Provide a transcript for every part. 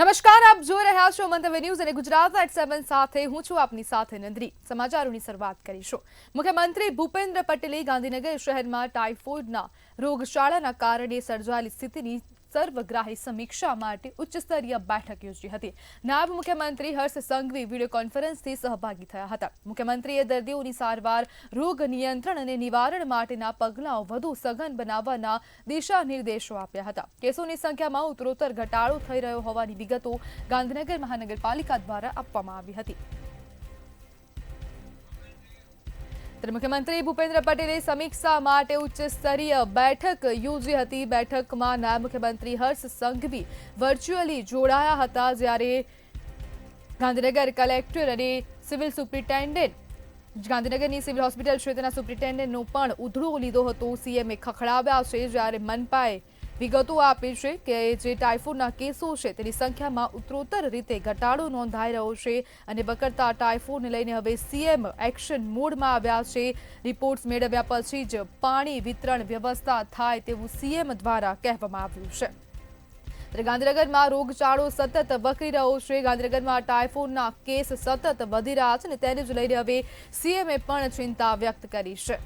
નમસ્કાર, આપ જોઈ રહ્યા છો મંતવ્ય ન્યૂઝ અને ગુજરાત એટ 7 સાથે હું છું આપની સાથે નંદરી। સમાચારોની શરૂઆત કરીશું। મુખ્યમંત્રી ભૂપેન્દ્ર પટેલે ગાંધીનગર શહેરમાં ટાઇફોઇડના રોગચાળાના કારણે સર્જાયેલી સ્થિતિની સર્વગ્રાહી સમીક્ષા માટે ઉચ્ચસ્તરીય બેઠક યોજી હતી। નાયબ મુખ્યમંત્રી હર્ષ સંઘવી વિડીયો કોન્ફરન્સથી સહભાગી થયા હતા। મુખ્યમંત્રીએ દર્દીઓની સારવાર, રોગ નિયંત્રણ અને નિવારણ માટેના પગલાઓ વધુ સઘન બનાવવાના દિશા નિર્દેશો આપ્યા હતા। કેસોની સંખ્યામાં ઉત્તરોત્તર ઘટાડો થઈ રહ્યો હોવાની વિગતો ગાંધીનગર મહાનગરપાલિકા દ્વારા આપવામાં આવી હતી। મુખ્યમંત્રી ભૂપેન્દ્ર પટેલે સમીક્ષા માટે ઉચ્ચસ્તરીય બેઠક યોજી હતી। બેઠકમાં નાયબ મુખ્યમંત્રી હર્ષ સંઘવી વર્ચ્યુઅલી જોડાયા હતા, જ્યારે ગાંધીનગર કલેક્ટર અને સિવિલ સુપ્રિન્ટેન્ડન્ટ ગાંધીનગરની સિવિલ હોસ્પિટલ ક્ષેત્રના સુપ્રિન્ટેન્ડન્ટનો પણ ઉધડો લીધો હતો। સીએમએ ખખડાવ્યા છે, જ્યારે મનપાએ વિગતો આપી છે કે જે ટાઇફોઇડના કેસો છે તેની સંખ્યામાં ઉત્તરોત્તર રીતે ઘટાડો નોંધાઈ રહ્યો છે અને વકરતા ટાઇફોઇડને લઈને હવે સીએમ એક્શન મોડમાં આવ્યા છે। રિપોર્ટ્સ મેળવ્યા પછી જ પાણી વિતરણ વ્યવસ્થા થાય તેવું સીએમ દ્વારા કહેવામાં આવ્યું છે। ગાંધીનગરમાં રોગચાળો સતત વકરી રહ્યો છે। ગાંધીનગરમાં ટાઇફોઇડના કેસ સતત વધી રહ્યા છે અને તેને જ લઈને હવે સીએમએ પણ ચિંતા વ્યક્ત કરી છે।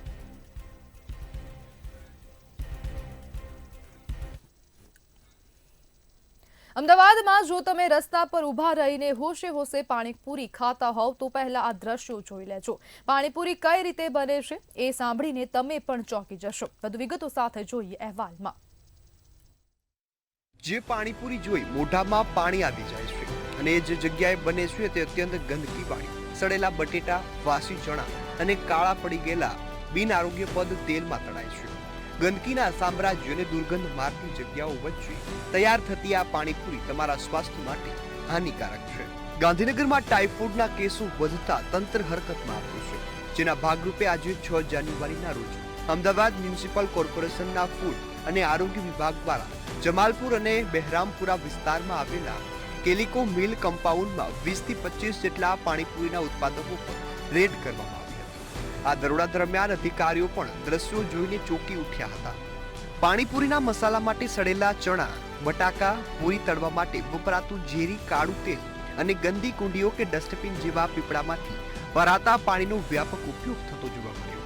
અમદાવાદમાં જો તમે રસ્તા પર ઊભા રહીને હોશે હોશે પાણીપુરી ખાતા હોવ તો પહેલા આ દ્રશ્યો જોઈ લેજો। પાણીપુરી કઈ રીતે બને છે એ સાંભળીને તમે પણ ચોંકી જશો। વધુ વિગતો સાથે જોઈએ અહેવાલમાં। જે પાણીપુરી જોઈ મોઢામાં પાણી આવી જાય છે અને જે જગ્યાએ બને છે તે અત્યંત ગંદકીવાળી સડેલા બટેટા, વાસી ચણા અને કાળા પડી ગયેલા બિન આરોગ્યપ્રદ તેલમાં તળાય છે। ગંદકીના સામ્રાજ્યને દુર્ગંધ મારતી જગ્યાઓ વચ્ચે તૈયાર થતી આ પાણીપુરી તમારા સ્વાસ્થ્ય માટે હાનિકારક છે। ગાંધીનગરમાં ટાઇફોઇડના કેસો વધતા તંત્ર હરકતમાં આવ્યું છે, જેના ભાગરૂપે આજે 6 જાન્યુઆરીના રોજ અમદાવાદ મ્યુનિસિપલ કોર્પોરેશનના ફૂડ અને આરોગ્ય વિભાગ દ્વારા જમાલપુર અને બહેરામપુરા વિસ્તારમાં આવેલા કેલિકો મિલ કમ્પાઉન્ડમાં 20 થી 25 જેટલા પાણીપુરીના ઉત્પાદકો પર રેડ કરવામાં આવી હતી। આ દરોડા દરમિયાન અધિકારીઓ પણ દ્રશ્યો જોઈને ચોંકી ઉઠ્યા હતા। પાણીપુરીના મસાલા માટે સડેલા ચણા, બટાકા, પૂરી તળવા માટે વપરાતું ઝેરી કાળું તેલ અને ગંદી કુંડીઓ કે ડસ્ટબિન જેવા પીપળામાંથી ભરાતા પાણીનો વ્યાપક ઉપયોગ થતો જોવા મળ્યો।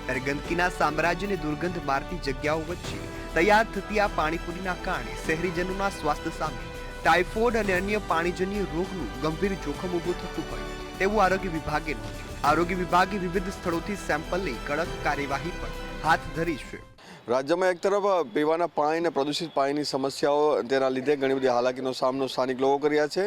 ત્યારે ગંદકીના સામ્રાજ્યને દુર્ગંધ મારતી જગ્યાઓ વચ્ચે તૈયાર થતી આ પાણીપુરીના કારણે શહેરીજનોના સ્વાસ્થ્ય સામે ટાઇફોઇડ અને અન્ય પાણીજન્ય રોગનું ગંભીર જોખમ ઊભું થતું હોય તેવું આરોગ્ય વિભાગે નોંધ્યું। આરોગ્ય વિભાગે વિવિધ સ્થળોથી સેમ્પલ લઈ કડક કાર્યવાહી પણ હાથ ધરી છે। રાજ્યમાં એક તરફ પીવાના પાણી અને પ્રદૂષિત પાણીની સમસ્યાઓ તેના લીધે ઘણી બધી હાલાકીનો સામનો સ્થાનિક લોકો કર્યા છે,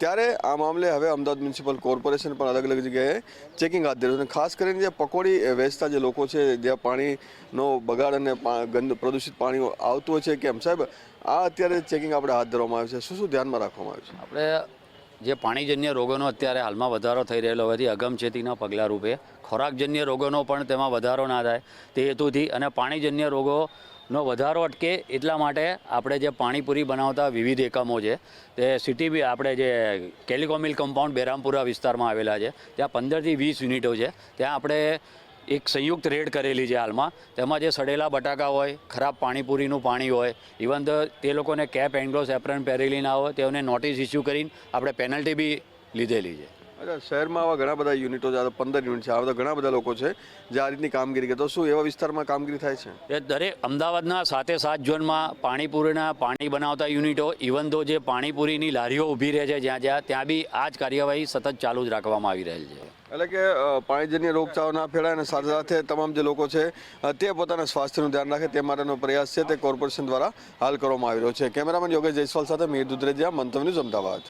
ત્યારે આ મામલે હવે અમદાવાદ મ્યુનિસિપલ કોર્પોરેશન પણ અલગ અલગ જગ્યાએ ચેકિંગ હાથ ધર્યું છે। ખાસ કરીને જે પકોડી વેચતા જે લોકો છે, જ્યાં પાણીનો બગાડ અને પ્રદૂષિત પાણી આવતું હોય છે, કેમ સાહેબ આ અત્યારે ચેકિંગ આપણે હાથ ધરવામાં આવ્યું છે, શું ધ્યાનમાં રાખવામાં આવ્યું છે? આપણે જે પાણીજન્ય રોગોનો અત્યારે હાલમાં વધારો થઈ રહેલો હોવાથી અગમચેતીના પગલાં રૂપે ખોરાકજન્ય રોગોનો પણ તેમાં વધારો ના થાય તે હેતુથી અને પાણીજન્ય રોગોનો વધારો અટકે એટલા માટે આપણે જે પાણીપુરી બનાવતા વિવિધ એકમો છે તે સિટી આપણે જે કેલિકો મિલ કમ્પાઉન્ડ બહેરામપુરા વિસ્તારમાં આવેલા છે, ત્યાં 15 થી 20 યુનિટો છે। ત્યાં આપણે એક સંયુક્ત રેડ કરેલી છે હાલમાં। તેમાં જે સડેલા બટાકા હોય, ખરાબ પાણીપુરીનું પાણી હોય, ઇવન તે લોકોને કેપ, એન્ગ્લોસ, એપ્રન પહેરેલી ના હોય તેઓને નોટિસ ઇસ્યુ કરીને આપણે પેનલ્ટી બી લીધેલી છે। અચ્છા, શહેરમાં આવા ઘણા બધા યુનિટો છે, 15 યુનિટ છે, આવા બધા ઘણા બધા લોકો છે જે આ રીતની કામગીરી કરે, તો શું એવા વિસ્તારમાં કામગીરી થાય છે? એ દરેક અમદાવાદના 7 ઝોનમાં પાણીપુરીના પાણી બનાવતા યુનિટો, ઇવન તો જે પાણીપુરીની લારીઓ ઊભી રહે છે ત્યાં બી આ જ કાર્યવાહી સતત ચાલુ જ રાખવામાં આવી રહેલ છે। એટલે કે પાણીજન્ય રોગચાળો ના ફેલાય અને સાથે સાથે તમામ જે લોકો છે તે પોતાના સ્વાસ્થ્યનું ધ્યાન રાખે તે માટેનો પ્રયાસ છે તે કોર્પોરેશન દ્વારા હાલ કરવામાં આવી રહ્યો છે। કેમેરામેન યોગેશ જયસ્વાલ સાથે મીર દુધરેજિયા, મંતવ્ય ન્યૂઝ, અમદાવાદ।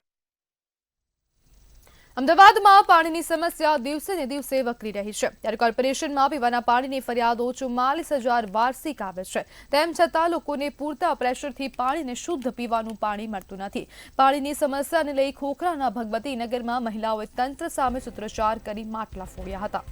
અમદાવાદમાં પાણીની સમસ્યા દિવસે ને દિવસે વકરી રહી છે, ત્યારે કોર્પોરેશનમાં પીવાના પાણીની ફરિયાદો 44,000 વાર્ષિક આવે છે। તેમ છતાં લોકોને પૂરતા પ્રેશરથી પાણીને શુદ્ધ પીવાનું પાણી મળતું નથી। પાણીની સમસ્યાને લઈ ખોખરાના ભગવતી નગરમાં મહિલાઓએ તંત્ર સામે સૂત્રોચ્ચાર કરી માટલા ફોડ્યા હતા।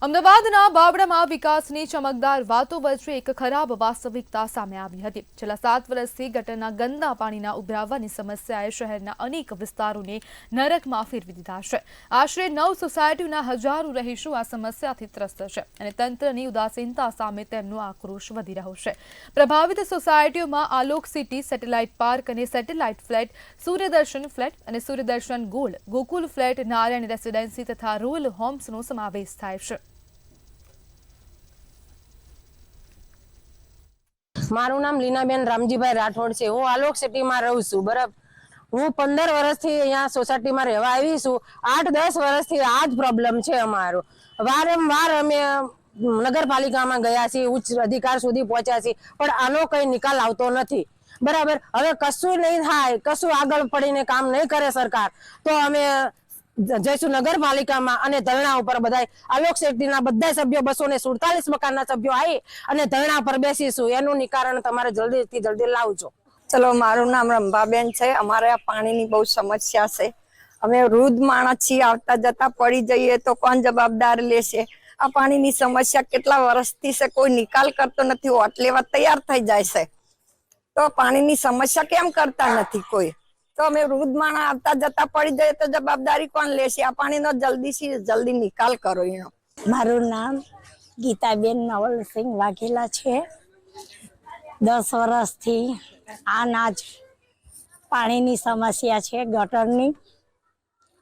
અમદાવાદના બાબડામાં વિકાસની ચમકદાર વાતો વચ્ચે એક ખરાબ વાસ્તવિકતા સામે આવી હતી. છેલ્લા 7 વર્ષથી ગટરના ગંદા પાણીના ઉભરાવાની સમસ્યાએ શહેરના અનેક વિસ્તારોને નરકમાં ફેરવી દીધા છે. આશરે 9 સોસાયટીના હજારો રહીશો આ સમસ્યાથી ત્રસ્ત છે અને તંત્રની ઉદાસીનતા સામે તેમનો આક્રોશ વધી રહ્યો છે. પ્રભાવિત સોસાયટીઓમાં આલોક સિટી, સેટેલાઇટ પાર્ક અને સેટેલાઇટ ફ્લેટ, સૂર્યદર્શન ફ્લેટ અને Suryadarshan gold, Gokul flat, Narayan residency તથા રોયલ હોમ્સનો સમાવેશ થાય છે. મારું નામ લીનાબેન રામજીભાઈ રાઠોડ છે. હું આલોક સિટીમાં રહું છું. બરાબર, હું 15 વર્ષથી અહીંયા સોસાયટીમાં રહેવા આવી છું. 8-10 વર્ષથી આ જ પ્રોબ્લેમ છે અમારો. વારંવાર અમે નગરપાલિકામાં ગયા છીએ, ઉચ્ચ અધિકાર સુધી પહોંચ્યા છીએ, પણ આનો કઈ નિકાલ આવતો નથી. બરાબર, હવે કશું નહીં થાય, કશું આગળ પડીને કામ નહીં કરે સરકાર, તો અમે જઈશું નગરપાલિકામાં અને ધરણા ઉપર બધા આલોક સિટીના બધા સભ્યો 247 મકાનના સભ્યો આવી અને ધરણા પર બેસીશું. એનું નિકારણ તમારે જલ્દીથી જલ્દી લાવજો. ચલો, મારું નામ રંભાબેન છે. અમારે આ પાણીની બહુ સમસ્યા છે. અમે વૃદ્ધ માણસ છીએ, આવતા જતા પડી જઈએ તો કોણ જવાબદાર લેશે? આ પાણીની સમસ્યા કેટલા વર્ષથી છે, કોઈ નિકાલ કરતો નથી. વોટ લેવા તૈયાર થઈ જાય છે તો પાણીની સમસ્યા કેમ કરતા નથી કોઈ? તો અમે વૃદ્ધ માણસ આવતા જતા પડી જઈએ તો જવાબદારી કોણ લેશે? આ પાણીનો જલ્દી નિકાલ કરો એનો. મારું નામ ગીતાબેન નવલસિંહ વાઘેલા છે. 10 વર્ષથી આના જ પાણીની સમસ્યા છે, ગટરની.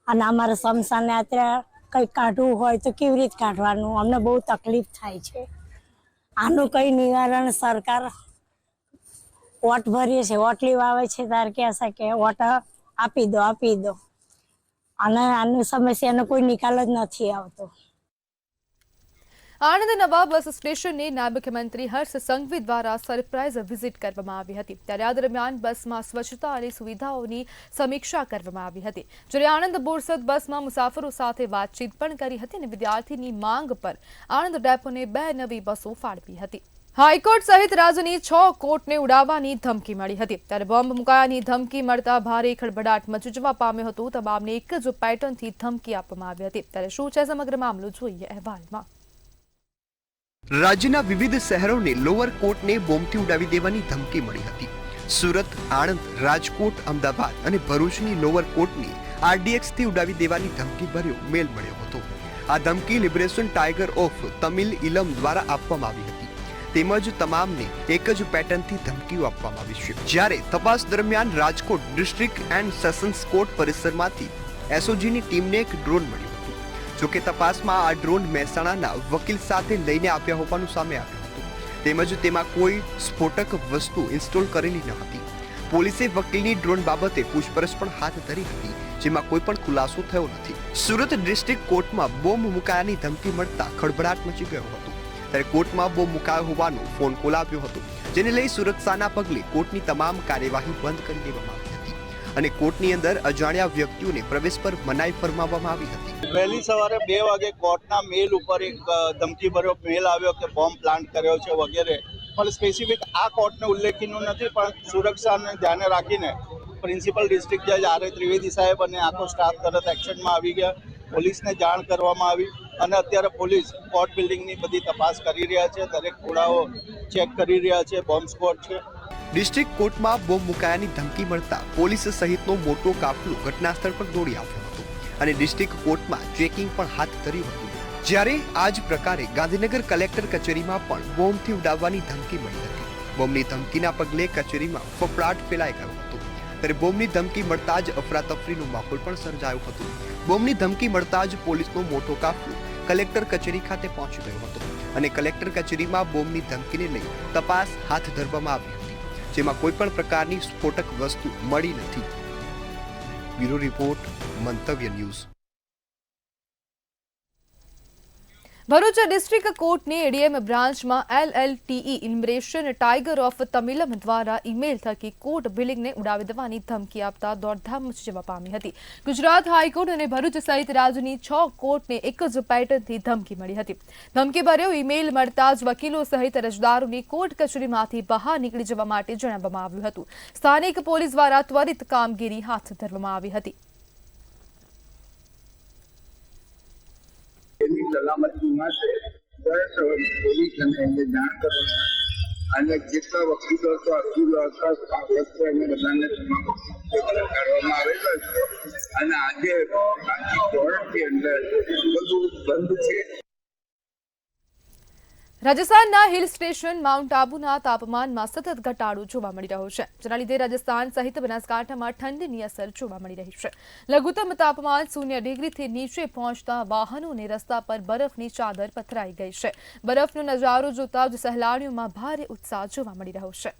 અને અમારે સ્મશાન યાત્રા કંઈક કાઢવું હોય તો કેવી રીતે કાઢવાનું, અમને બહુ તકલીફ થાય છે. આનું કંઈ નિવારણ સરકાર, વોટ ભરીએ છીએ, વોટ લેવા આવે છે ત્યારે કહેશે કે વોટ આપી દો, અને આની સમસ્યાનો કોઈ નિકાલ જ નથી આવતો. આણંદ નવા બસ સ્ટેશનને નાયબ મુખ્યમંત્રી હર્ષ સંઘવી દ્વારા સરપ્રાઇઝ વિઝિટ કરવામાં આવી હતી. ત્યારે આ દરમિયાન બસમાં સ્વચ્છતા અને સુવિધાઓની સમીક્ષા કરવામાં આવી હતી. જ્યારે આણંદ બોરસદ બસમાં મુસાફરો સાથે વાતચીત પણ કરી હતી અને વિદ્યાર્થીની માંગ પર આણંદ ડેપોને 2 નવી બસો ફાળવી હતી. હાઈકોર્ટ સહિત રાજ્યની 6 કોર્ટને ઉડાવવાની ધમકી મળી હતી. ત્યારે બોમ્બ મુકાયાની ધમકી મળતા ભારે ખળભળાટ મચી જવા પામ્યો હતો. તમામને એક જ પેટર્નથી ધમકી આપવામાં આવી હતી. ત્યારે શું છે સમગ્ર મામલો, જોઈએ અહેવાલમાં. રાજ્યના વિવિધ શહેરોને લોઅર કોર્ટને બોમ્બથી ઉડાવી દેવાની ધમકી મળી હતી. સુરત, આણંદ, રાજકોટ, અમદાવાદ અને ભરૂચની લોઅર કોર્ટની RDXથી ઉડાવી દેવાની ધમકી ભર્યો મેલ મળ્યો હતો. આ ધમકી લિબરેશન ટાઈગર ઓફ તમિલ ઇલમ દ્વારા આપવામાં આવી હતી. તેમજ તમામને એક જ પેટર્નથી ધમકીઓ આપવામાં આવી છે. જ્યારે તપાસ દરમિયાન Rajkot district and sessions court પરિસરમાંથી SOGની ટીમને એક ડ્રોન મળ્યું હતું. જોકે તપાસમાં આ ડ્રોન મહેસાણાના વકીલ સાથે લઈને આપ્યા હોવાનું સામે આવ્યું હતું. તેમજ તેમાં કોઈ સ્ફોટક વસ્તુ ઇન્સ્ટોલ કરેલી ન હતી. પોલીસે વકીલની ડ્રોન બાબતે પૂછપરછ પણ હાથ ધરી હતી, જેમાં કોઈ પણ ખુલાસો થયો નથી. સુરત ડિસ્ટ્રિક્ટ કોર્ટમાં બોમ્બ મુકાયાની ધમકી મળતા ખળભળાટ મચી ગયો હતો. ત્યારે કોર્ટમાં બોમ્બ મુકાયો હોવાનો ફોન કોલ આવ્યો હતો, જેને લઈ સુરક્ષાના પગલે કોર્ટની તમામ કાર્યવાહી બંધ કરી દેવામાં આવી હતી અને કોર્ટની અંદર અજાણ્યા વ્યક્તિઓને પ્રવેશ પર મનાઈ ફરમાવવામાં આવી હતી. વહેલી સવારે 2 વાગે કોર્ટના મેલ ઉપર એક ધમકીભર્યો મેલ આવ્યો કે બોમ્બ પ્લાન્ટ કર્યો છે વગેરે, પણ સ્પેસિફિક આ કોર્ટને ઉલ્લેખીનું નથી, પણ સુરક્ષાને ધ્યાને રાખીને પ્રિન્સિપલ ડિસ્ટ્રિક્ટ જજ R.A. ત્રિવેદી સાહેબ અને આખો સ્ટાફ તરત એક્શનમાં આવી ગયા. પોલીસને જાણ કરવામાં આવી અને અત્યારે પોલીસ કોર્ટ બિલ્ડિંગની બધી તપાસ કરી રહ્યા છે. દરેક ખૂણાઓ ચેક કરી રહ્યા છે. બોમ્બ સ્ક્વોડ છે. ડિસ્ટ્રિક્ટ કોર્ટમાં બોમ્બ મુકાયાની ધમકી મળતા પોલીસ સહિતનો મોટો કાફલો ઘટના સ્થળ પર દોડી આવ્યો હતો અને ડિસ્ટ્રિક્ટ કોર્ટમાં ચેકિંગ પણ હાથ ધર્યું હતું. જ્યારે આ જ પ્રકારે ગાંધીનગર કલેક્ટર કચેરીમાં પણ બોમ્બથી ઉડાવવાની ધમકી મળી હતી. બોમ્બની ધમકીના પગલે કચેરીમાં ફફડાટ ફેલાઈ ગયો હતો. ત્યારે બોમ્બની ધમકી મળતા જ અફરાતફરીનો માહોલ પણ સર્જાયો હતો. બોમ્બની ધમકી મળતા જ પોલીસનો મોટો કાફલો કલેક્ટર કચેરી ખાતે પહોંચી ગયો હતો અને કલેક્ટર કચેરીમાં બોમ્બની ધમકીને લઈ તપાસ હાથ ધરવામાં આવી હતી, જેમાં કોઈ પણ પ્રકારની સ્ફોટક વસ્તુ મળી નથી. Bureau report, Mantavya news. Bharuch district કોર્ટની ADM બ્રાન્ચમાં LLTE immigration tiger of Tamilam દ્વારા ઈમેલ થકી કોર્ટ બિલ્ડિંગને ઉડાવી દેવાની ધમકી આપતા દોડધામ મચી જવા પામી હતી. ગુજરાત હાઈકોર્ટ અને ભરૂચ સહિત રાજ્યની 6 કોર્ટને એક જ પેટર્નથી ધમકી મળી હતી. ધમકી ભર્યો ઈમેલ મળતા જ વકીલો સહિત અરજદારોને કોર્ટ કચેરીમાંથી બહાર નીકળી જવા માટે જણાવવામાં આવ્યું હતું. સ્થાનિક પોલીસ દ્વારા ત્વરિત કામગીરી હાથ ધરવામાં આવી હતી. સલામતી માટે દસ પોલીસ અને એમને જાણ કરો અને જેટલા વકીલો તો અબ્દુલ વસ્તુ એને બધાને કરવામાં આવેલો છે અને આજે કોર્ટની અંદર બધું બંધ છે. રાજસ્થાનના હિલ સ્ટેશન માઉન્ટ આબુના તાપમાનમાં સતત ઘટાડો જોવા મળી રહ્યો છે, જેના લીધે રાજસ્થાન સહિત બનાસકાંઠામાં ઠંડીની અસર જોવા મળી રહી છે. લઘુત્તમ તાપમાન 0 ડિગ્રીથી નીચે પહોંચતા વાહનોને રસ્તા પર બરફની ચાદર પથરાઈ ગઈ છે. બરફનો નજારો જોતા જ સહેલાણીઓમાં ભારે ઉત્સાહ જોવા મળી રહ્યો છે.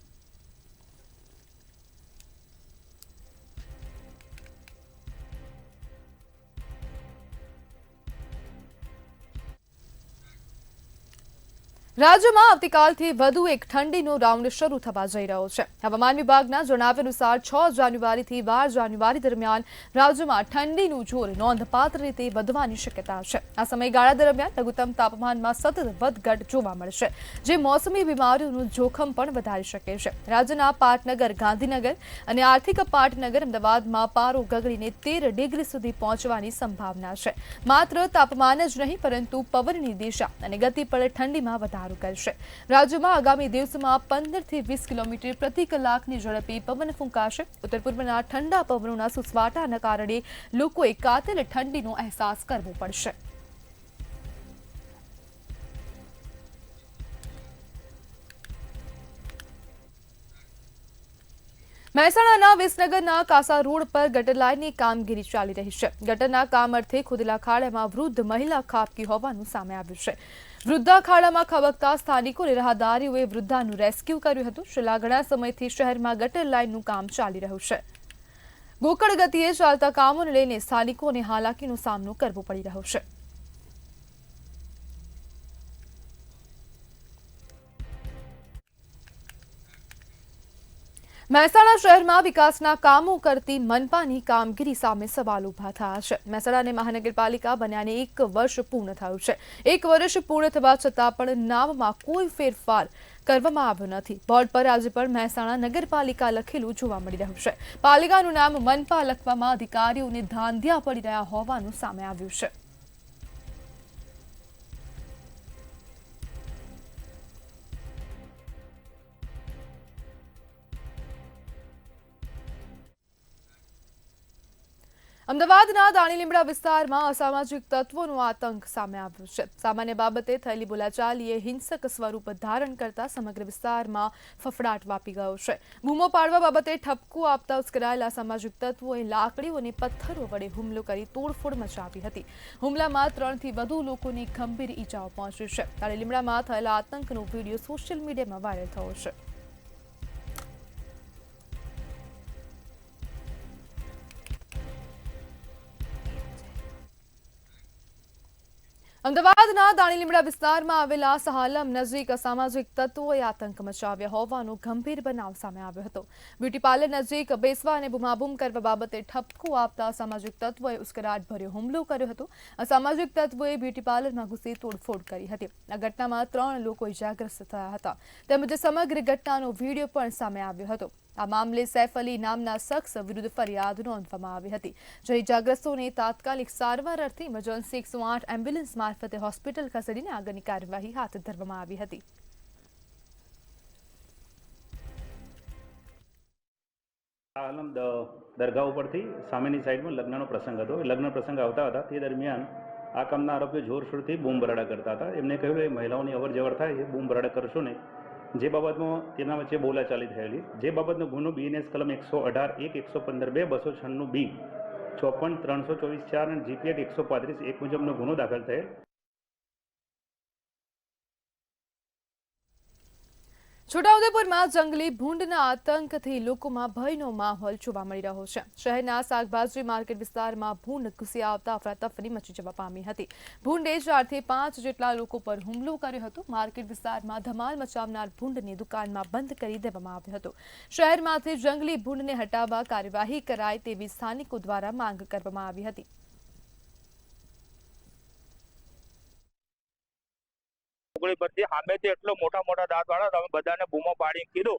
રાજ્યમાં આવતીકાલથી વધુ એક ઠંડીનો રાઉન્ડ શરૂ થવા જઈ રહ્યો છે. હવામાન વિભાગના જણાવ્યા અનુસાર 6 જાન્યુઆરીથી 12 જાન્યુઆરી દરમિયાન રાજ્યમાં ઠંડીનું જોર નોંધપાત્ર રીતે વધવાની શક્યતા છે. આ સમયગાળા દરમિયાન લઘુત્તમ તાપમાનમાં સતત વધઘટ જોવા મળશે, જે મોસમી બીમારીઓનું જોખમ પણ વધારી શકે છે. રાજ્યના પાટનગર, ગાંધીનગર અને આર્થિક પાટનગર અમદાવાદમાં પારો ગગડીને 13 ડિગ્રી સુધી પહોંચવાની સંભાવના છે. માત્ર તાપમાન જ નહીં, પરંતુ પવનની દિશા અને ગતિ પર ઠંડીમાં વધારો કરશે. રાજ્યમાં આગામી દિવસોમાં 15 થી 20 કિલોમીટર પ્રતિ કલાકની ઝડપે પવન ફૂંકાશે. ઉત્તર પૂર્વના ઠંડા પવનોના સુસવાટાના કારણે લોકોએ કાતિલ ઠંડીનો અહેસાસ કરવો પડશે. મહેસાણાના વિસનગરના કાસા રોડ પર ગટર લાઇનની કામગીરી ચાલી રહી છે. ગટરના કામ અર્થે ખોદેલા ખાડામાં વૃદ્ધ મહિલા ખાબકી હોવાનું સામે આવ્યું છે. વૃદ્ધા ખાડામાં ખબકતા સ્થાનિકો અને રાહદારીઓએ વૃદ્ધાનું રેસ્ક્યુ કર્યું હતું. છેલ્લા ઘણા સમયથી શહેરમાં ગટર લાઇનનું કામ ચાલી રહ્યું છે. ગોકળ ગતિએ ચાલતા કામોને લઈને સ્થાનિકોને હાલાકીનો સામનો કરવો પડી રહ્યો છે. મહેસાણા શહેરમાં વિકાસના કામો કરતી મનપાની કામગીરી સામે સવાલ ઉભા થયા છે. મહેસાણાને મહાનગરપાલિકા બન્યાને 1 વર્ષ પૂર્ણ થયું છે. 1 વર્ષ પૂર્ણ થવા છતાં પણ નામમાં કોઈ ફેરફાર કરવામાં આવ્યો નથી. બોર્ડ પર આજે પણ મહેસાણા નગરપાલિકા લખેલું જોવા મળી રહ્યું છે. પાલિકાનું નામ મનપા લખવામાં અધિકારીઓને ધાંધિયા પડી રહ્યા હોવાનું સામે આવ્યું છે. અમદાવાદના દાણીલીમડા વિસ્તારમાં અસામાજિક તત્વોનો આતંક સામે આવ્યો છે. સામાન્ય બાબતે થયેલી બોલાચાલીએ હિંસક સ્વરૂપ ધારણ કરતા સમગ્ર વિસ્તારમાં ફફડાટ વ્યાપી ગયો છે. બૂમો પાડવા બાબતે ઠપકો આપતા ઉશ્કેરાયેલા અસામાજિક તત્વોએ લાકડીઓ અને પથ્થરો વડે હુમલો કરી તોડફોડ મચાવી હતી. હુમલામાં 3 થી વધુ લોકોને ગંભીર ઈજાઓ પહોંચી છે. દાણીલીમડામાં થયેલા આતંકનો વિડીયો સોશિયલ મીડિયામાં વાયરલ થયો છે. અમદાવાદના દાણીલીમડા વિસ્તારમાં આવેલા સહાલમ નજીક અસામાજિક તત્વોએ આતંક મચાવ્યા હોવાનો ગંભીર બનાવ સામે આવ્યો હતો. બ્યુટી પાર્લર નજીક બેસવા અને બૂમાબૂમ કરવા બાબતે ઠપકો આપતા અસામાજિક તત્વોએ ઉશ્કેરાટભર્યો હુમલો કર્યો હતો. અસામાજિક તત્વોએ બ્યુટી પાર્લરમાં ઘૂસી તોડફોડ કરી હતી. આ ઘટનામાં 3 લોકો ઇજાગ્રસ્ત થયા હતા. તેમજ સમગ્ર ઘટનાનો વિડીયો પણ સામે આવ્યો હતો. આ મામલે સૈફ અલી નામના શખ્સ વિરુદ્ધ ફરિયાદ નોંધવામાં આવી હતી. જે ઇજાગ્રસ્તોને તાત્કાલિક સારવાર અર્થે ઇમરજન્સી 108 એમ્બ્યુલન્સ મારફતે હોસ્પિટલ ખસેડીને આગળની કાર્યવાહી હાથ ધરવામાં આવી હતી. આલમ દરગાહ ઉપરથી સામેની સાઈડમાં લગ્નનો પ્રસંગ હતો. લગ્ન પ્રસંગ આવતા હતા તે દરમિયાન આ કામના આરોપીઓ જોરશોરથી બૂમ બરાડા કરતા હતા. એમને કહ્યું કે મહિલાઓની અવર જવર થાય એ બૂમ બરાડા કરશો નહીં. જે બાબતમાં તેના વચ્ચે બોલાચાલી થયેલી. જે બાબતનો ગુનો બીએનએસ કલમ 118 1 115 2 296 બી 54 324 4 અને જીપીએટ 135 1 મુજબનો ગુનો દાખલ થયેલ. છોટાઉદેપુરમાં જંગલી ભૂંડના આતંકથી લોકોમાં ભયનો માહોલ જોવા મળી રહ્યો છે. શહેરના શાકભાજી માર્કેટ વિસ્તારમાં ભૂંડ ઘૂસી આવતા અફરાતફરી મચી જવા પામી હતી. ભૂંડે 4 થી 5 જેટલા લોકો પર હુમલો કર્યો હતો. માર્કેટ વિસ્તારમાં ધમાલ મચાવનાર ભૂંડની દુકાનમાં બંધ કરી દેવામાં આવ્યો હતો. શહેરમાંથી જંગલી ભૂંડને હટાવવા કાર્યવાહી કરાય તેવી સ્થાનિકો દ્વારા માંગ કરવામાં આવી હતી. પરથી સામેથી એટલો મોટા દાંત વાળો તમે બધાને બૂમો પાડી કીધું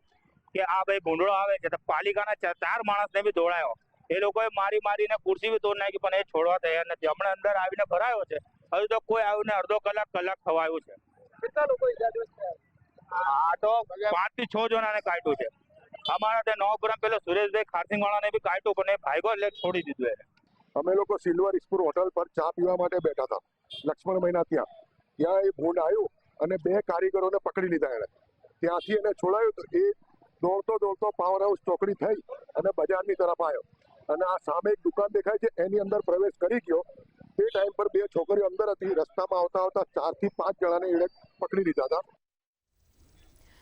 કે આ ભાઈ ભૂંડળો આવે છે. તો પાલિકાના 4 માણસને બી દોડાયો. એ લોકોએ મારીને ખુરશી બી તોડ નાખી, પણ એ છોડવા તૈયાર નથી. હમણાં અંદર આવીને ભરાયો છે હજુ તો કોઈ આવ્યું ને, અડધો કલાક થવા આવ્યું છે. કેટલા લોકો આ તો 5 થી 6 જણાને કાઢ્યું છે. અમારા ત્યાં નવગ્રામ પેલો સુરેશભાઈ ખારસિંગ વાળાને બી કાઢ્યું, પણ એ ભાગ્યો એટલે છોડી દીધું એને. અમે લોકો સિલ્વર સ્પૂર હોટલ પર ચા પીવા માટે બેઠા હતા, લક્ષ્મણ મહિના ત્યાં એ ભૂંડ આવ્યું અને 2 કારીગરોને પકડી લીધા. એને ત્યાંથી એને છોડાયું તો એ દોડતો પાવર હાઉસ ચોકડી થઈ અને બજારની તરફ આવ્યો અને આ સામે એક દુકાન દેખાય છે એની અંદર પ્રવેશ કરી ગયો. તે ટાઈમ પર 2 છોકરીઓ અંદર હતી. રસ્તામાં આવતા 4 થી 5 જણાને એણે પકડી લીધા હતા.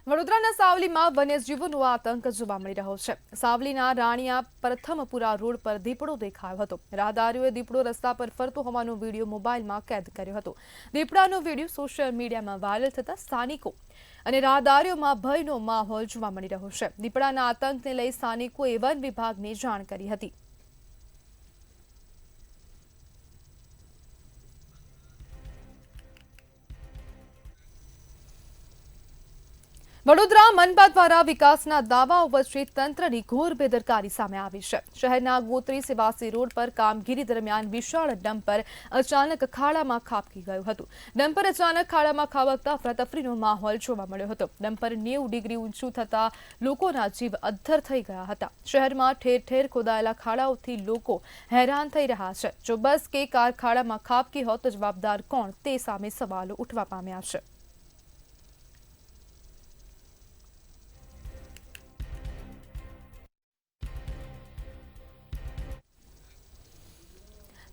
વડોદરાના સાવલીમાં વન્યજીવોનો આતંક જોવા મળી રહ્યો છે. સાવલીના રાણિયા પ્રથમપુરા રોડ પર દીપડો દેખાયો હતો. રાહદારીઓએ દીપડો રસ્તા પર ફરતો હોવાનો વિડીયો મોબાઈલમાં કેદ કર્યો હતો. દીપડાનો વિડીયો સોશિયલ મીડિયામાં વાયરલ થતા સ્થાનિકો અને રાહદારીઓમાં ભયનો માહોલ જોવા મળી રહ્યો છે. દીપડાના આતંકને લઈ સ્થાનિકોએ વન વિભાગને જાણ કરી હતી. વડોદરા મનપા દ્વારા વિકાસના દાવાઓ વચ્ચે તંત્રની ઘોર બેદરકારી સામે આવી છે. શહેરના ગોત્રી સેવાસી રોડ પર કામગીરી દરમિયાન વિશાળ ડમ્પર અચાનક ખાડામાં ખાબકી ગયું હતું. ડમ્પર અચાનક ખાડામાં ખાબકતા અફરાતફરીનો માહોલ જોવા મળ્યો હતો. ડમ્પર 90 ડિગ્રી ઊંચું થતા લોકોના જીવ અદ્ધર થઈ ગયા હતા. શહેરમાં ઠેર ઠેર ખોદાયેલા ખાડાઓથી લોકો હેરાન થઈ રહ્યા છે. જો બસ કે કાર ખાડામાં ખાબકી હોત તો જવાબદાર કોણ તે સામે સવાલો ઉઠવા પામ્યા છે.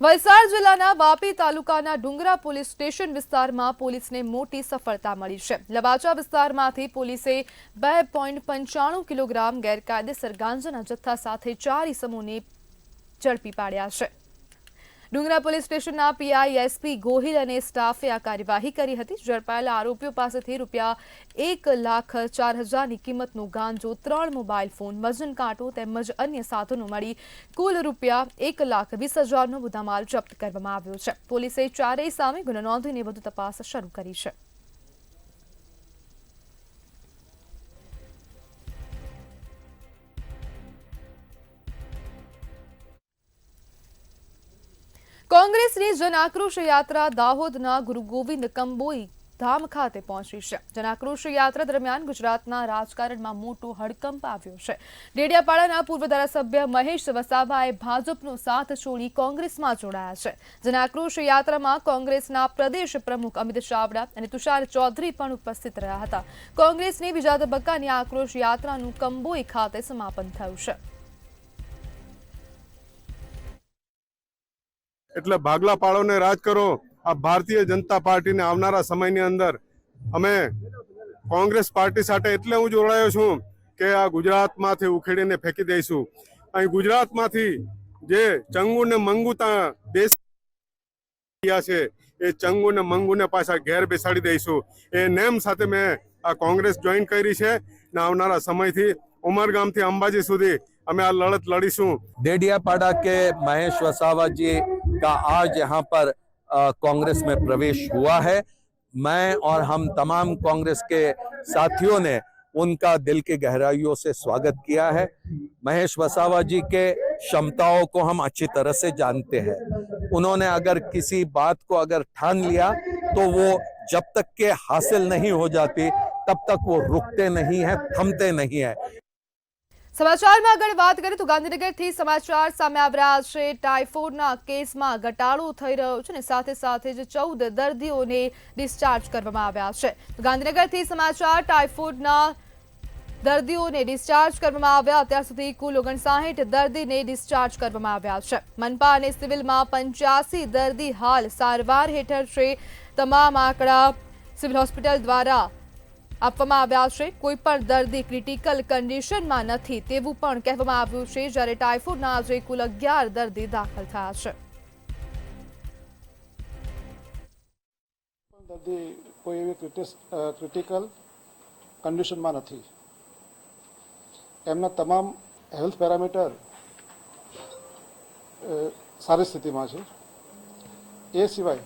વલસાડ જિલ્લાના વાપી તાલુકાના ડુંગરા પોલીસ સ્ટેશન વિસ્તારમાં પોલીસને મોટી સફળતા મળી છે. લવાચા વિસ્તારમાંથી પોલીસે 2.95 કિલોગ્રામ ગેરકાયદેસર ગાંજાના જથ્થા સાથે 4 ઇસમોને ઝડપી પાડ્યા છે. ડુંગરા પોલીસ સ્ટેશનના પીઆઈ એસપી ગોહિલ અને સ્ટાફે આ કાર્યવાહી કરી હતી. ઝડપાયેલા આરોપીઓ પાસેથી ₹1,04,000ની કિંમતનો ગાંજો, 3 મોબાઈલ ફોન, વજન કાંટો તેમજ અન્ય સાધનો મળી કુલ ₹1,20,000નો મુદ્દામાલ જપ્ત કરવામાં આવ્યો છે. પોલીસે ચારેય સામે ગુનો નોંધીને વધુ તપાસ શરૂ કરી છે. કોંગ્રેસની જન આક્રોશ યાત્રા દાહોદના ગુરુ ગોવિંદ કંબોઈ ધામ ખાતે પહોંચી છે. જન આક્રોશ યાત્રા દરમિયાન ગુજરાતના રાજકારણમાં મોટો હડકંપ આવ્યો છે. ડેડિયાપાડાના પૂર્વ ધારાસભ્ય મહેશ વસાવાએ ભાજપનો સાથ છોડી કોંગ્રેસમાં જોડાયા છે. જન આક્રોશ યાત્રામાં કોંગ્રેસના પ્રદેશ પ્રમુખ અમિત ચાવડા અને તુષાર ચૌધરી પણ ઉપસ્થિત રહ્યા હતા. કોંગ્રેસની બીજા તબક્કાની આક્રોશ યાત્રાનું કંબોઈ ખાતે સમાપન થયું છે. એટલે ભાગલા પાડોને રાજ કરો. આ ભારતીય જનતા પાર્ટીને આવનારા સમયની અંદર અમે કોંગ્રેસ પાર્ટી સાથે એટલે હું જોડાયો છું કે આ ગુજરાતમાંથી ઉખેડીને ફેંકી દઈશું. અહીં ગુજરાતમાંથી જે ચંગુ ને મંગુ દેશ છે એ ચંગુ ને મંગુને પાછા ઘેર બેસાડી દઈશું. એ નેમ સાથે મેં આ કોંગ્રેસ જોઈન કરી છે ને આવનારા સમયથી ઉમરગામથી અંબાજી સુધી અમે આ લડત લડીશું. डेडियापाड़ा के महेश वसावा जी का आज यहाँ पर कांग्रेस में प्रवेश हुआ है. मैं और हम तमाम कांग्रेस के साथियों ने उनका दिल की गहराइयों से स्वागत किया है. महेश वसावा जी के क्षमताओं को हम अच्छी तरह से जानते हैं. उन्होंने अगर किसी बात को अगर ठान लिया तो वो जब तक के हासिल नहीं हो जाती तब तक वो रुकते नहीं है, थमते नहीं है. સમાચારમાં આગળ વાત કરીએ તો ગાંધીનગરથી સમાચાર સામે આવી રહ્યા છે. ટાઇફોઇડના કેસમાં ઘટાડો થઈ રહ્યો છે અને સાથે સાથે જ 14 દર્દીઓને ડિસ્ચાર્જ કરવામાં આવ્યા છે. ગાંધીનગરથી સમાચાર ટાઇફોઇડના દર્દીઓને ડિસ્ચાર્જ કરવામાં આવ્યા. અત્યાર સુધી કુલ 59 દર્દીને ડિસ્ચાર્જ કરવામાં આવ્યા છે. મનપા અને સિવિલમાં 85 દર્દી હાલ સારવાર હેઠળ છે. તમામ આંકડા સિવિલ હોસ્પિટલ દ્વારા આપવામાં આવ્યા છે. કોઈ પણ દર્દી ક્રિટિકલ કન્ડિશનમાં નથી તેવું પણ કહેવામાં આવ્યું છે. જ્યારે ટાઇફોઇડના આજે કુલ 11 દર્દી દાખલ થયા છે. દર્દી કોઈ એવી ક્રિટિકલ કન્ડિશનમાં નથી. એમના તમામ હેલ્થ પેરામીટર સારી સ્થિતિમાં છે. એ સિવાય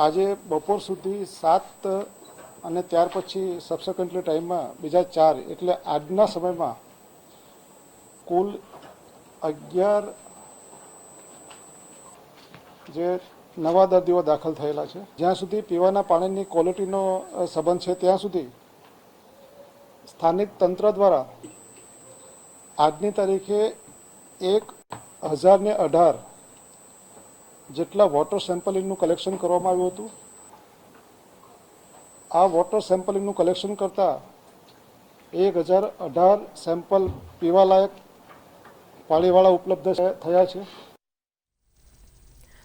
આજે બપોર સુધી 7 અને ત્યાર પછી સબસિક્વન્ટલી ટાઈમમાં બીજા 4 એટલે આજના સમયમાં કુલ 11 જે નવા દર્દીઓ દાખલ થયેલા છે. જ્યાં સુધી પીવાના પાણીની ક્વોલિટીનો સંબંધ છે ત્યાં સુધી સ્થાનિક તંત્ર દ્વારા આજની તારીખે 1018 જેટલા વોટર સેમ્પલિંગનું કલેક્શન કરવામાં આવ્યું હતું. આ વોટર સેમ્પલિંગનું કલેક્શન કરતાં 1018 સેમ્પલ પીવાલાયક પાણીવાળા ઉપલબ્ધ થયા છે.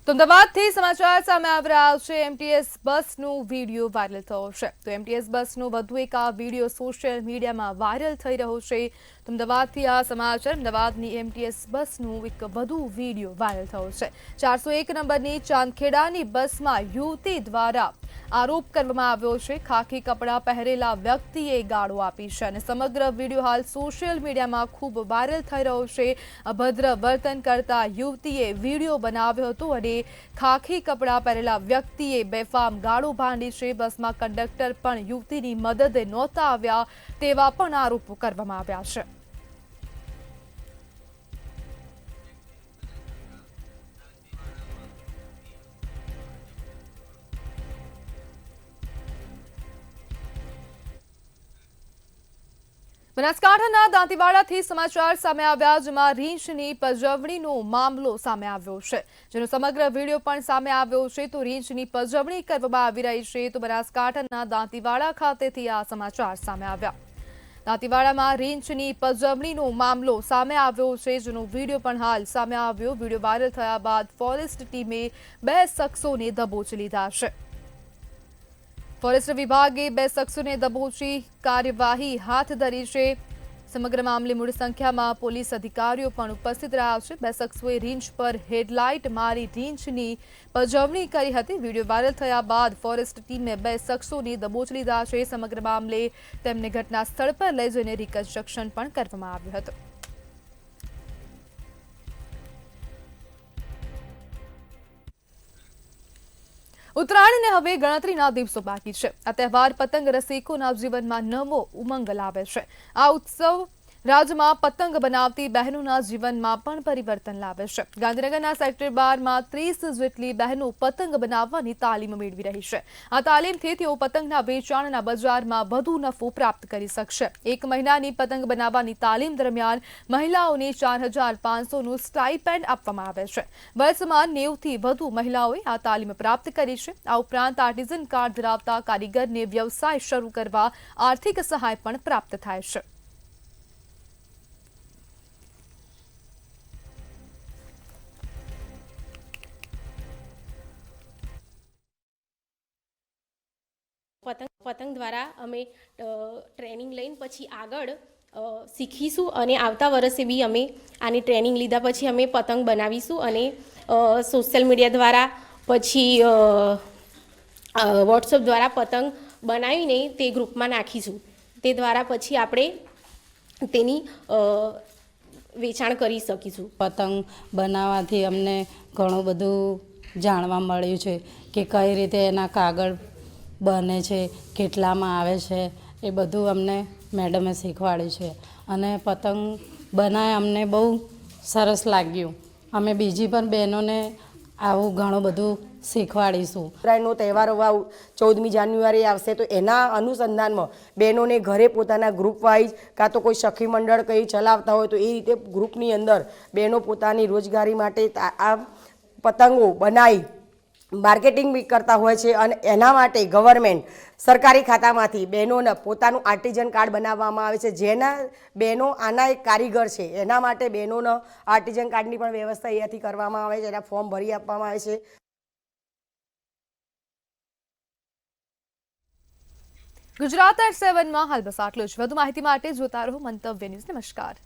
તો અમદાવાદથી સમાચાર સામે આવી રહ્યા છે. એમટીએસ બસનો વિડીયો વાયરલ થયો છે. તો એમટીએસ બસનો વધુ એક આ વિડીયો સોશિયલ મીડિયામાં વાયરલ થઈ રહ્યો છે. તો અમદાવાદથી આ સમાચાર. અમદાવાદની એમટીએસ બસનો એક વધુ વિડીયો વાયરલ થયો છે. 401 નંબરની ચાંદખેડાની બસમાં યુવતી દ્વારા આરોપ કરવામાં આવ્યો છે. ખાખી કપડાં પહેરેલા વ્યક્તિએ ગાળો આપી છે અને સમગ્ર વિડીયો હાલ સોશિયલ મીડિયામાં ખૂબ વાયરલ થઈ રહ્યો છે. અભદ્ર વર્તન કરતા યુવતીએ વિડીયો બનાવ્યો હતો અને ખાખી કપડાં પહેરેલા વ્યક્તિએ બેફામ ગાળો ભાંડી છે. બસમાં કંડક્ટર પણ યુવતીની મદદે નહોતા આવ્યા તેવા પણ આરોપો કરવામાં આવ્યા છે. બનાસકાંઠાના દાંતીવાડાથી સમાચાર સામે આવ્યા, જેમાં રીંછની પજવણીનો મામલો સામે આવ્યો છે, જેનો સમગ્ર વિડીયો પણ સામે આવ્યો છે. તો રીંછની પજવણી કરવામાં આવી રહી છે. તો બનાસકાંઠાના દાંતીવાડા ખાતેથી આ સમાચાર સામે આવ્યા. દાંતીવાડામાં રીંછની પજવણીનો મામલો સામે આવ્યો છે, જેનો વિડીયો પણ હાલ સામે આવ્યો. વિડીયો વાયરલ થયા બાદ ફોરેસ્ટ ટીમે 2 શખ્સોને દબોચી લીધા છે. ફોરેસ્ટ વિભાગે 2 શખ્સોને દબોચી કાર્યવાહી હાથ ધરી છે. સમગ્ર મામલે મોટી સંખ્યામાં પોલીસ અધિકારીઓ પણ ઉપસ્થિત રહ્યા છે. 2 શખ્સોએ રીંછ પર હેડલાઇટ મારી રીંછની પજવણી કરી હતી. વિડીયો વાયરલ થયા બાદ ફોરેસ્ટ ટીમે 2 શખ્સોને દબોચી લીધા છે. સમગ્ર મામલે તેમને ઘટના સ્થળ પર લઈ જઈને રિકન્સ્ટ્રક્શન પણ કરવામાં આવ્યું હતું. ઉત્તરાયણને હવે ગણતરીના દિવસો બાકી છે. આ તહેવાર પતંગ રસિકોના જીવનમાં નવો ઉમંગ લાવે છે. આ ઉત્સવ રાજ્યમાં પતંગ બનાવતી બહેનોના જીવનમાં પણ પરિવર્તન લાવે છે. ગાંધીનગરના સેક્ટર 12માં 30 જેટલી બહેનો પતંગ બનાવવાની તાલીમ મેળવી રહી છે. આ તાલીમથી તેઓ પતંગના વેચાણના બજારમાં વધુ નફો પ્રાપ્ત કરી શકશે. 1 મહિનાની પતંગ બનાવવાની તાલીમ દરમિયાન મહિલાઓને 4500નું સ્ટાઇપેન્ડ આપવામાં આવે છે. વર્ષમાં 90થી વધુ મહિલાઓએ આ તાલીમ પ્રાપ્ત કરી છે. આ ઉપરાંત આર્ટિઝન કાર્ડ ધરાવતા કારીગરને વ્યવસાય શરૂ કરવા આર્થિક સહાય પણ પ્રાપ્ત થાય છે. પતંગ દ્વારા અમે ટ્રેનિંગ લઈને પછી આગળ શીખીશું અને આવતા વર્ષે બી અમે આની ટ્રેનિંગ લીધા પછી અમે પતંગ બનાવીશું અને સોશિયલ મીડિયા દ્વારા પછી વોટ્સઅપ દ્વારા પતંગ બનાવીને તે ગ્રુપમાં નાખીશું. તે દ્વારા પછી આપણે તેની વેચાણ કરી શકીશું. પતંગ બનાવવાથી અમને ઘણું બધું જાણવા મળ્યું છે કે કઈ રીતે એના કાગળ બને છે, કેટલામાં આવે છે, એ બધું અમને મેડમે શીખવાડ્યું છે અને પતંગ બનાવે અમને બહુ સરસ લાગ્યું. અમે બીજી પણ બહેનોને આવું ઘણું બધું શીખવાડીશું. ઉત્તરાયણનો તહેવાર 14મી જાન્યુઆરી આવશે તો એના અનુસંધાનમાં બહેનોને ઘરે પોતાના ગ્રુપ વાઇઝ કાં તો કોઈ સખી મંડળ કંઈ ચલાવતા હોય તો એ રીતે ગ્રુપની અંદર બહેનો પોતાની રોજગારી માટે આ પતંગો બનાવી માર્કેટિંગ બી કરતા હોય છે અને એના માટે ગવર્મેન્ટ સરકારી ખાતામાંથી બહેનોને પોતાનું આર્ટિઝન કાર્ડ બનાવવામાં આવે છે. જેના બહેનો આના એક કારીગર છે એના માટે બહેનોને આર્ટિઝન કાર્ડની પણ વ્યવસ્થા અહીંયાથી કરવામાં આવે છે. એના ફોર્મ ભરી આપવામાં આવે છે. ગુજરાત એટ 7માં હાલ બસ આટલું જ. વધુ માહિતી માટે જોતા રહો મંતવ્ય ન્યૂઝ. નમસ્કાર.